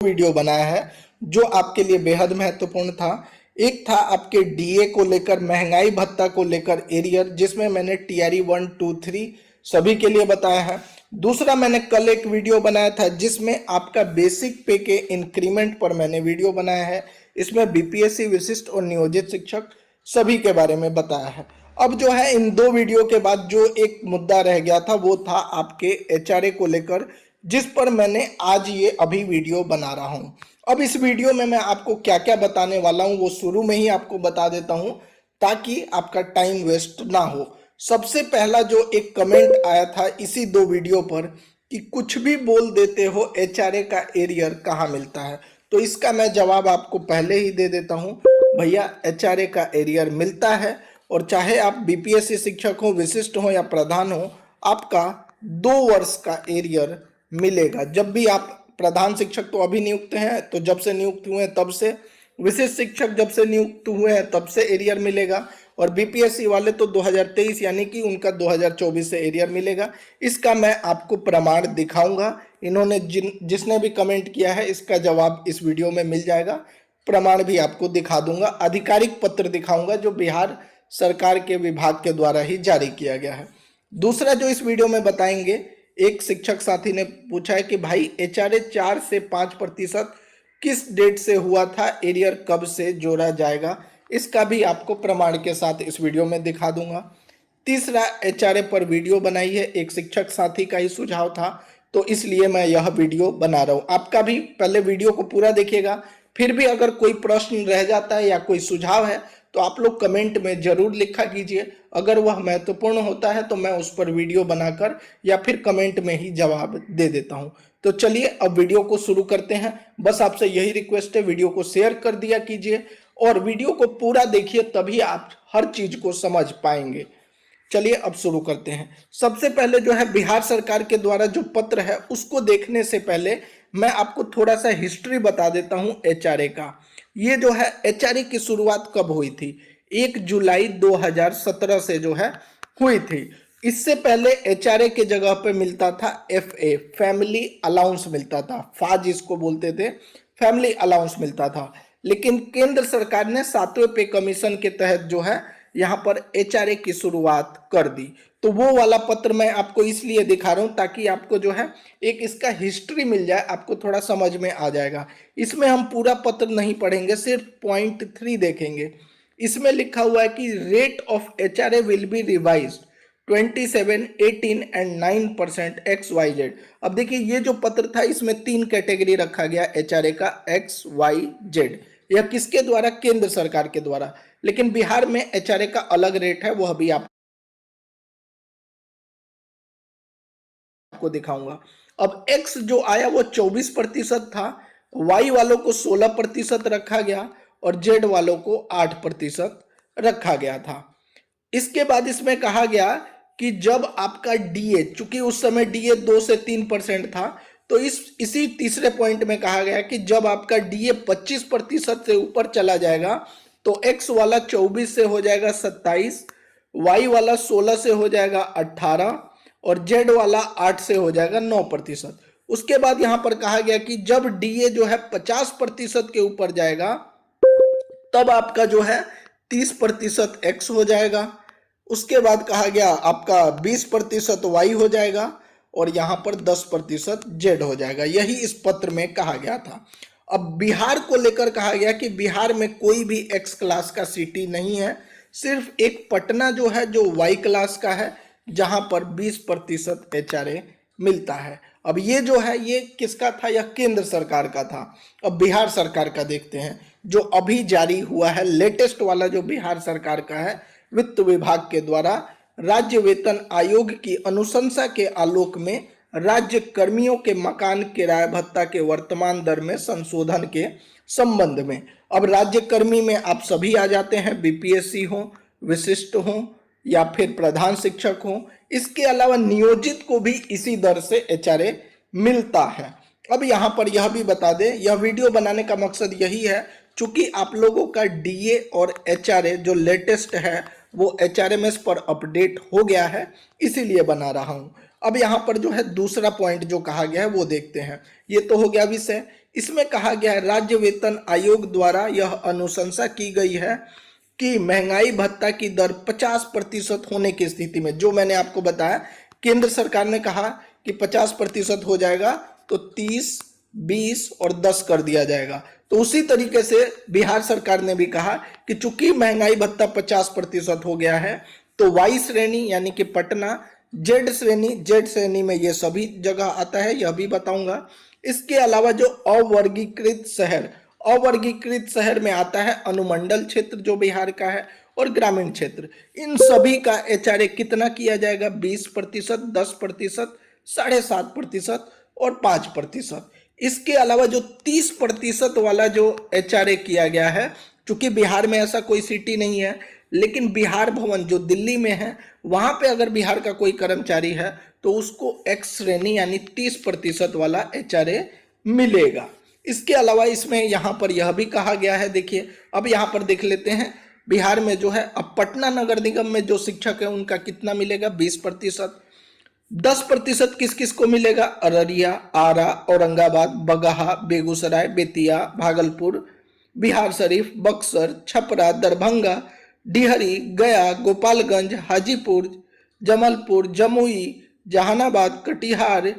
Video बनाया है जो आपके लिए बेहद महत्वपूर्ण था। एक था आपके डीए को लेकर, महंगाई भत्ता को लेकर एरियर, जिसमें मैंने टीआरई 1, 2, 3 सभी के लिए बताया है। दूसरा मैंने कल एक वीडियो बनाया था जिसमें आपका बेसिक पे के इंक्रीमेंट पर मैंने वीडियो बनाया है। इसमें बीपीएससी विशिष्ट और नियोजित शिक्षक सभी के बारे में बताया है। अब जो है इन दो वीडियो के बाद जो एक मुद्दा रह गया था वो था आपके एचआरए को लेकर, जिस पर मैंने आज ये अभी वीडियो बना रहा हूं। अब इस वीडियो में मैं आपको क्या क्या बताने वाला हूं वो शुरू में ही आपको बता देता हूं ताकि आपका टाइम वेस्ट ना हो। सबसे पहला जो एक कमेंट आया था इसी दो वीडियो पर कि कुछ भी बोल देते हो, एचआरए का एरियर कहाँ मिलता है, तो इसका मैं जवाब आपको पहले ही दे देता हूं। भैया एचआरए का एरियर मिलता है, और चाहे आप बीपीएससी शिक्षक हो, विशिष्ट हो या प्रधान हो, आपका 2 वर्ष का एरियर मिलेगा। जब भी आप प्रधान शिक्षक तो अभी नियुक्त हैं, तो जब से नियुक्त हुए हैं तब से, विशिष्ट शिक्षक जब से नियुक्त हुए हैं तब से एरियर मिलेगा, और बीपीएससी वाले तो 2023 यानी कि उनका 2024 से एरियर मिलेगा। इसका मैं आपको प्रमाण दिखाऊंगा। इन्होंने जिसने भी कमेंट किया है इसका जवाब इस वीडियो में मिल जाएगा। प्रमाण भी आपको दिखा दूंगा, आधिकारिक पत्र दिखाऊंगा जो बिहार सरकार के विभाग के द्वारा ही जारी किया गया है। दूसरा जो इस वीडियो में बताएंगे, एक शिक्षक साथी ने पूछा है कि भाई एचआरए 4 से 5% किस डेट से हुआ था, एरियर कब से जोड़ा जाएगा, इसका भी आपको प्रमाण के साथ इस वीडियो में दिखा दूंगा। तीसरा, एचआरए पर वीडियो बनाई है, एक शिक्षक साथी का ही सुझाव था तो इसलिए मैं यह वीडियो बना रहा हूं। आपका भी पहले वीडियो को पूरा देखिएगा, फिर भी अगर कोई प्रश्न रह जाता है या कोई सुझाव है तो आप लोग कमेंट में जरूर लिखा कीजिए। अगर वह महत्वपूर्ण होता है तो मैं उस पर वीडियो बनाकर या फिर कमेंट में ही जवाब दे देता हूं। तो चलिए अब वीडियो को शुरू करते हैं। बस आपसे यही रिक्वेस्ट है, वीडियो को शेयर कर दिया कीजिए और वीडियो को पूरा देखिए, तभी आप हर चीज को समझ पाएंगे। चलिए अब शुरू करते हैं। सबसे पहले जो है बिहार सरकार के द्वारा जो पत्र है उसको देखने से पहले मैं आपको थोड़ा सा हिस्ट्री बता देता हूं एचआरए का। ये जो है एचआरए की शुरुआत कब हुई थी, 1 जुलाई 2017 से जो है हुई थी। इससे पहले एचआरए के जगह पे मिलता था एफए, फैमिली अलाउंस मिलता था, फाज इसको बोलते थे, फैमिली अलाउंस मिलता था। लेकिन केंद्र सरकार ने 7वें पे कमीशन के तहत जो है यहाँ पर एचआरए की शुरुआत कर दी। तो वो वाला पत्र मैं आपको इसलिए दिखा रहा हूं ताकि आपको जो है एक इसका हिस्ट्री मिल जाए, आपको थोड़ा समझ में आ जाएगा। इसमें हम पूरा पत्र नहीं पढ़ेंगे, सिर्फ पॉइंट 3 देखेंगे। इसमें लिखा हुआ है कि rate of HRA will be revised 27, 18 and 9% XYZ। अब देखिए ये जो पत्र था इसमें 3 कैटेगरी रखा गया एचआरए का, XYZ। यह किसके द्वारा, केंद्र सरकार के द्वारा। लेकिन बिहार में एचआरए का अलग रेट है, वह भी आपको दिखाऊंगा। अब एक्स जो आया वो 24% था, वाई वालों को 16% रखा गया और जेड वालों को 8% रखा गया था। इसके बाद इसमें कहा गया कि जब आपका डीए, चूंकि उस समय डीए 2 से 3% था, तो इसी तीसरे पॉइंट में कहा गया कि जब आपका डीए 25% से ऊपर चला जाएगा तो एक्स वाला 24 से हो जाएगा 27, वाई वाला 16 से हो जाएगा 18 और जेड वाला 8 से हो जाएगा 9%। उसके बाद यहां पर कहा गया कि जब डीए जो है 50% के ऊपर जाएगा तब आपका जो है 30% एक्स हो जाएगा। उसके बाद कहा गया आपका 20% वाई हो जाएगा और यहां पर 10% जेड हो जाएगा। यही इस पत्र में कहा गया था। अब बिहार को लेकर कहा गया कि बिहार में कोई भी एक्स क्लास का सिटी नहीं है, सिर्फ एक पटना जो है जो वाई क्लास का है, जहां पर 20% एचआरए मिलता है। अब ये जो है ये किसका था, यह केंद्र सरकार का था। अब बिहार सरकार का देखते हैं जो अभी जारी हुआ है, लेटेस्ट वाला जो बिहार सरकार का है, वित्त विभाग के द्वारा राज्य वेतन आयोग की अनुशंसा के आलोक में राज्य कर्मियों के मकान किराया भत्ता के वर्तमान दर में संशोधन के संबंध में। अब राज्य कर्मी में आप सभी आ जाते हैं, बीपीएससी हो, विशिष्ट हो या फिर प्रधान शिक्षक हो। इसके अलावा नियोजित को भी इसी दर से एचआरए मिलता है। अब यहां पर यह भी बता दें, यह वीडियो बनाने का मकसद यही है, चूंकि आप लोगों का डीए और एचआरए जो लेटेस्ट है वो एचआरएमएस पर अपडेट हो गया है, इसीलिए बना रहा हूं। अब यहां पर जो है दूसरा पॉइंट जो कहा गया है वो देखते हैं। ये तो हो गया विषय। इसमें कहा गया है राज्य वेतन आयोग द्वारा यह अनुशंसा की गई है कि महंगाई भत्ता की दर 50% होने की स्थिति में, जो मैंने आपको बताया केंद्र सरकार ने कहा कि 50% हो जाएगा तो 30, 20 और 10 कर दिया जाएगा। तो उसी तरीके से बिहार सरकार ने भी कहा कि चूंकि महंगाई भत्ता 50% हो गया है तो वाई श्रेणी यानी कि पटना, जेड श्रेणी में ये सभी जगह आता है, यह भी बताऊंगा। इसके अलावा जो अवर्गीकृत शहर में आता है अनुमंडल क्षेत्र जो बिहार का है और ग्रामीण क्षेत्र, इन सभी का एचआरए कितना किया जाएगा? 20%, 10%, 7.5% और 5%। इसके अलावा जो 30% वाला जो एचआरए किया गया है, चूंकि बिहार में ऐसा कोई सिटी नहीं है, लेकिन बिहार भवन जो दिल्ली में है वहां पे अगर बिहार का कोई कर्मचारी है तो उसको एक्स श्रेणी यानी 30% वाला एचआरए मिलेगा। इसके अलावा इसमें यहाँ पर यह भी कहा गया है, देखिए अब यहाँ पर देख लेते हैं बिहार में जो है, अब पटना नगर निगम में जो शिक्षक है उनका कितना मिलेगा? 20%। 10% किस किस को मिलेगा? अररिया, आरा, औरंगाबाद, बगहा, बेगूसराय, बेतिया, भागलपुर, बिहार शरीफ, बक्सर, छपरा, दरभंगा, डिहरी, गया, गोपालगंज, हाजीपुर, जमलपुर, जमुई, जहानाबाद, कटिहार,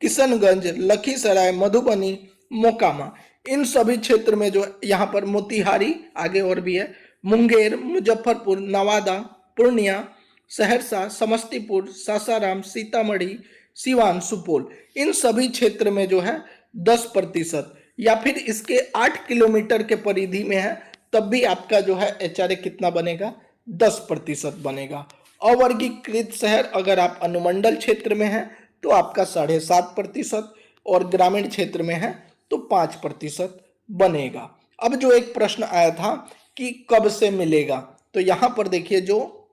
किशनगंज, लखीसराय, मधुबनी, मोकामा, इन सभी क्षेत्र में जो यहाँ पर मोतिहारी, आगे और भी है, मुंगेर, मुजफ्फरपुर, नवादा, पूर्णिया, सहरसा, समस्तीपुर, सासाराम, सीतामढ़ी, सिवान, सुपौल, इन सभी क्षेत्र में जो है 10% या फिर इसके 8 किलोमीटर के परिधि में है तब भी आपका जो है एचआरए कितना बनेगा? 10% बनेगा। अवर्गीकृत शहर अगर आप अनुमंडल क्षेत्र में है तो आपका 7.5% और ग्रामीण क्षेत्र में है तो 5% बनेगा। अब जो एक प्रश्न आया था कि कब से मिलेगा, तो यहां पर देखिए जो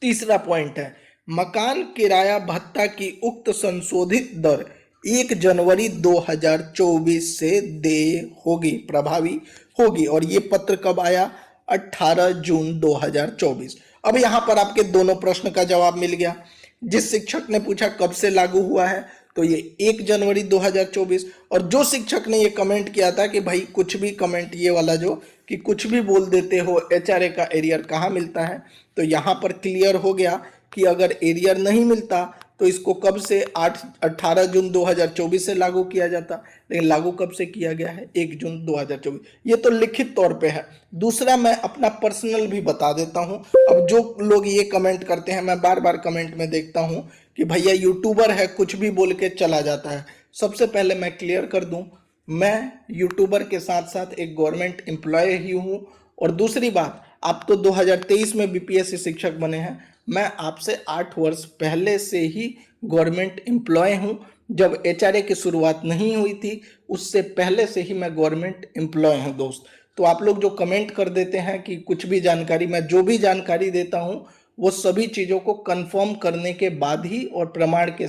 तीसरा पॉइंट है, मकान किराया भत्ता की उक्त संशोधित दर 1 जनवरी 2024 से देय होगी, प्रभावी होगी। और ये पत्र कब आया? 18 जून 2024। अब यहां पर आपके दोनों प्रश्न का जवाब मिल गया। जिस शिक्षक ने पूछा कब से लागू हुआ है तो ये 1 जनवरी 2024, और जो शिक्षक ने ये कमेंट किया था कि भाई कुछ भी कमेंट, ये वाला जो कि कुछ भी बोल देते हो एचआरए का एरियर कहाँ मिलता है, तो यहाँ पर क्लियर हो गया कि अगर एरियर नहीं मिलता तो इसको कब से 18 जून 2024 से लागू किया जाता, लेकिन लागू कब से किया गया है? 1 जून 2024। ये तो लिखित तौर पे है। दूसरा मैं अपना पर्सनल भी बता देता हूँ। अब जो लोग ये कमेंट करते हैं, मैं बार बार कमेंट में देखता हूँ कि भैया यूट्यूबर है कुछ भी बोल के चला जाता है। सबसे पहले मैं क्लियर कर दूं, मैं यूट्यूबर के साथ साथ एक गवर्नमेंट एम्प्लॉय ही हूं। और दूसरी बात, आप तो 2023 में बीपीएससी शिक्षक बने हैं, मैं आपसे 8 वर्ष पहले से ही गवर्नमेंट एम्प्लॉय हूं। जब एचआरए की शुरुआत नहीं हुई थी उससे पहले से ही मैं गवर्नमेंट एम्प्लॉय हूं दोस्त। तो आप लोग जो कमेंट कर देते हैं कि कुछ भी जानकारी, मैं जो भी जानकारी देता हूं वो सभी चीज़ों को कंफर्म करने के बाद ही और प्रमाण के